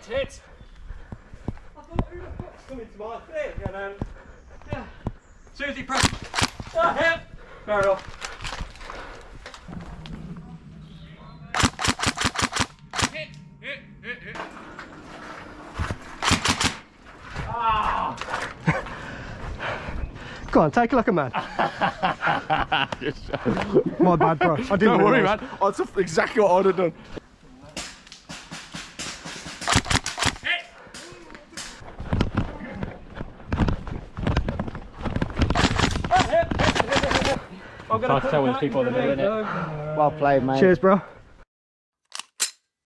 Hit! I thought, who the fuck's coming to my thing? And then, yeah. As soon as he pressed, hit! Fair enough. Hit. Ah! Go on, take it like a man. My bad, bro. I didn't Don't worry, realise. man. That's exactly what I'd have done. I'm gonna tell these people in the middle, innit? Well played, mate. Cheers, bro.